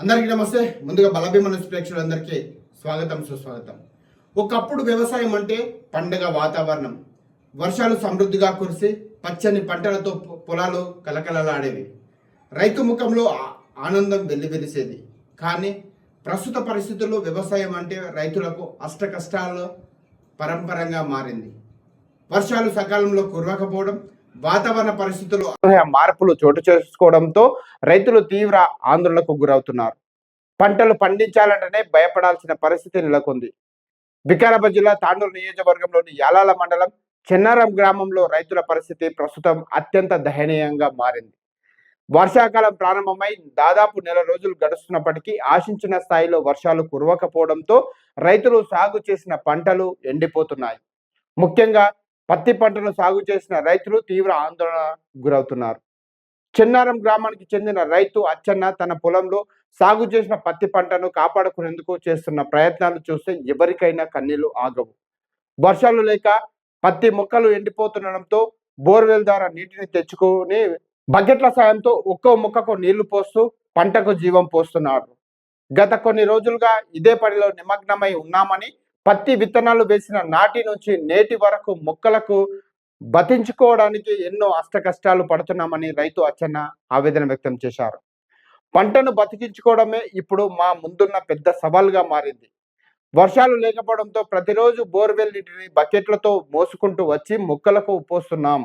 అందరికీ నమస్తే. ముందుగా బలభీమ న్యూస్ ప్రేక్షకులందరికీ స్వాగతం సుస్వాగతం. ఒకప్పుడు వ్యవసాయం అంటే పండగ వాతావరణం, వర్షాలు సమృద్ధిగా కురిసి పచ్చని పంటలతో పొలాలు కలకలలాడేవి. రైతు ముఖంలో ఆనందం వెల్లివిరిసేది. కానీ ప్రస్తుత పరిస్థితుల్లో వ్యవసాయం అంటే రైతులకు అష్ట కష్టాల పరంపరంగా మారింది. వర్షాలు సకాలంలో కురవకపోవడం, వాతావరణ పరిస్థితులు మార్పులు చోటు చేసుకోవడంతో రైతులు తీవ్ర ఆందోళనకు గురవుతున్నారు. పంటలు పండించాలంటేనే భయపడాల్సిన పరిస్థితి నెలకొంది. వికారాబాద్ జిల్లా తాండూరు నియోజకవర్గంలోని యాలాల మండలం చెన్నారం గ్రామంలో రైతుల పరిస్థితి ప్రస్తుతం అత్యంత దయనీయంగా మారింది. వర్షాకాలం ప్రారంభమై దాదాపు నెల రోజులు గడుస్తున్నప్పటికీ ఆశించిన స్థాయిలో వర్షాలు కురవకపోవడంతో రైతులు సాగు చేసిన పంటలు ఎండిపోతున్నాయి. ముఖ్యంగా పత్తి పంటను సాగు చేసిన రైతులు తీవ్ర ఆందోళన గురవుతున్నారు. చెన్నారం గ్రామానికి చెందిన రైతు అచ్చన్న తన పొలంలో సాగు చేసిన పత్తి పంటను కాపాడుకునేందుకు చేస్తున్న ప్రయత్నాలు చూస్తే ఎవరికైనా కన్నీళ్లు ఆగవు. వర్షాలు లేక పత్తి మొక్కలు ఎండిపోతుండడంతో బోర్వెల్ ద్వారా నీటిని తెచ్చుకొని బకెట్ల సాయంతో ఒక్కో మొక్కకు నీళ్లు పోస్తూ పంటకు జీవం పోస్తున్నారు. గత కొన్ని రోజులుగా ఇదే పనిలో నిమగ్నమై ఉన్నామని, పత్తి విత్తనాలు వేసిన నాటి నుంచి నేటి వరకు మొక్కలకు బతించుకోవడానికి ఎన్నో అష్ట కష్టాలు పడుతున్నామని రైతు అచ్చన్న ఆవేదన వ్యక్తం చేశారు. పంటను బతికించుకోవడమే ఇప్పుడు మా ముందున్న పెద్ద సవాల్గా మారింది. వర్షాలు లేకపోవడంతో ప్రతిరోజు బోర్వెల్ నీటిని బకెట్లతో మోసుకుంటూ వచ్చి మొక్కలకు పోస్తున్నాం.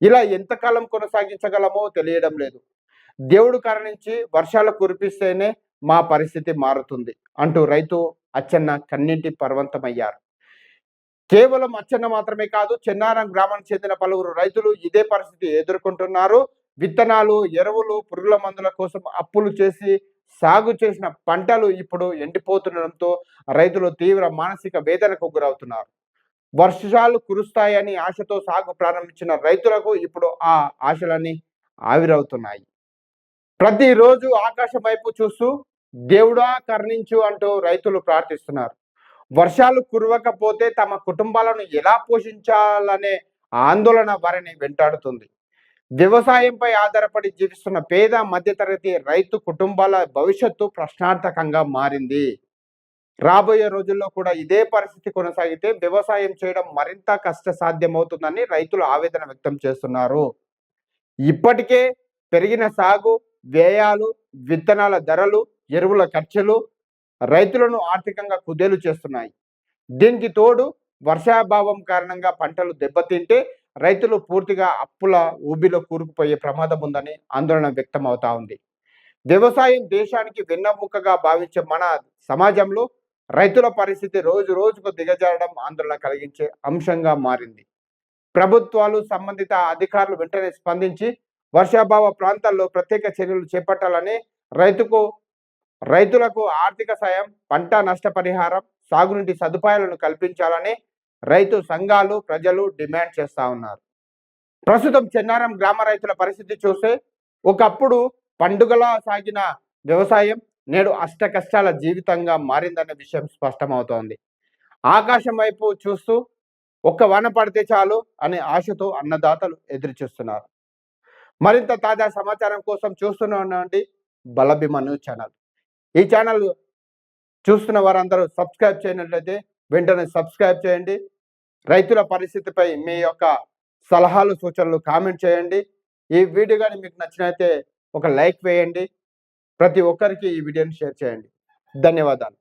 ఇలా ఎంతకాలం కొనసాగించగలమో తెలియడం లేదు. దేవుడు కరుణించి వర్షాలు కురిపిస్తేనే మా పరిస్థితి మారుతుంది అంటూ రైతు అచ్చన్న కన్నీటి పర్వంతమయ్యారు. కేవలం అచ్చన్న మాత్రమే కాదు, చెన్నారం గ్రామానికి చెందిన పలువురు రైతులు ఇదే పరిస్థితి ఎదుర్కొంటున్నారు. విత్తనాలు, ఎరువులు, పురుగుల మందుల కోసం అప్పులు చేసి సాగు చేసిన పంటలు ఇప్పుడు ఎండిపోతుండడంతో రైతులు తీవ్ర మానసిక వేదనకు గురవుతున్నారు. వర్షాలు కురుస్తాయని ఆశతో సాగు ప్రారంభించిన రైతులకు ఇప్పుడు ఆ ఆశలన్నీ ఆవిరవుతున్నాయి. ప్రతిరోజు ఆకాశం వైపు చూస్తూ దేవుడా కరుణించు అంటూ రైతులు ప్రార్థిస్తున్నారు. వర్షాలు కురవకపోతే తమ కుటుంబాలను ఎలా పోషించాలనే ఆందోళన వారిని వెంటాడుతుంది. వ్యవసాయంపై ఆధారపడి జీవిస్తున్న పేద మధ్యతరగతి రైతు కుటుంబాల భవిష్యత్తు ప్రశ్నార్థకంగా మారింది. రాబోయే రోజుల్లో కూడా ఇదే పరిస్థితి కొనసాగితే వ్యవసాయం చేయడం మరింత కష్టసాధ్యమవుతుందని రైతులు ఆవేదన వ్యక్తం చేస్తున్నారు. ఇప్పటికే పెరిగిన సాగు వ్యయాలు, విత్తనాల ధరలు, ఎరువుల ఖర్చులు రైతులను ఆర్థికంగా కుదేలు చేస్తున్నాయి. దీనికి తోడు వర్షాభావం కారణంగా పంటలు దెబ్బతింటే రైతులు పూర్తిగా అప్పుల ఊబిలో కూరుకుపోయే ప్రమాదం ఉందని ఆందోళన వ్యక్తం అవుతా ఉంది. వ్యవసాయం దేశానికి వెన్నెముకగా భావించే మన సమాజంలో రైతుల పరిస్థితి రోజు రోజుకు దిగజారడం ఆందోళన కలిగించే అంశంగా మారింది. ప్రభుత్వాలు, సంబంధిత అధికారులు వెంటనే స్పందించి వర్షాభావ ప్రాంతాల్లో ప్రత్యేక చర్యలు చేపట్టాలని, రైతులకు ఆర్థిక సాయం, పంట నష్టపరిహారం, సాగునీటి సదుపాయాలను కల్పించాలని రైతు సంఘాలు, ప్రజలు డిమాండ్ చేస్తా ఉన్నారు. ప్రస్తుతం చెన్నారం గ్రామ రైతుల పరిస్థితి చూస్తే ఒకప్పుడు పండుగలా సాగిన వ్యవసాయం నేడు అష్ట కష్టాల జీవితంగా మారిందన్న విషయం స్పష్టమవుతోంది. ఆకాశం వైపు చూస్తూ ఒక్క వాన పడితే చాలు అనే ఆశతో అన్నదాతలు ఎదురు చూస్తున్నారు. మరింత తాజా సమాచారం కోసం చూస్తున్నాండి బలభీమ న్యూస్ ఛానల్. ఈ ఛానల్ చూస్తున్న వారందరూ సబ్స్క్రైబ్ చేయనట్లయితే వెంటనే సబ్స్క్రైబ్ చేయండి. రైతుల పరిస్థితిపై మీ యొక్క సలహాలు, సూచనలు కామెంట్ చేయండి. ఈ వీడియో కానీ మీకు నచ్చినైతే ఒక లైక్ వేయండి. ప్రతి ఒక్కరికి ఈ వీడియోని షేర్ చేయండి. ధన్యవాదాలు.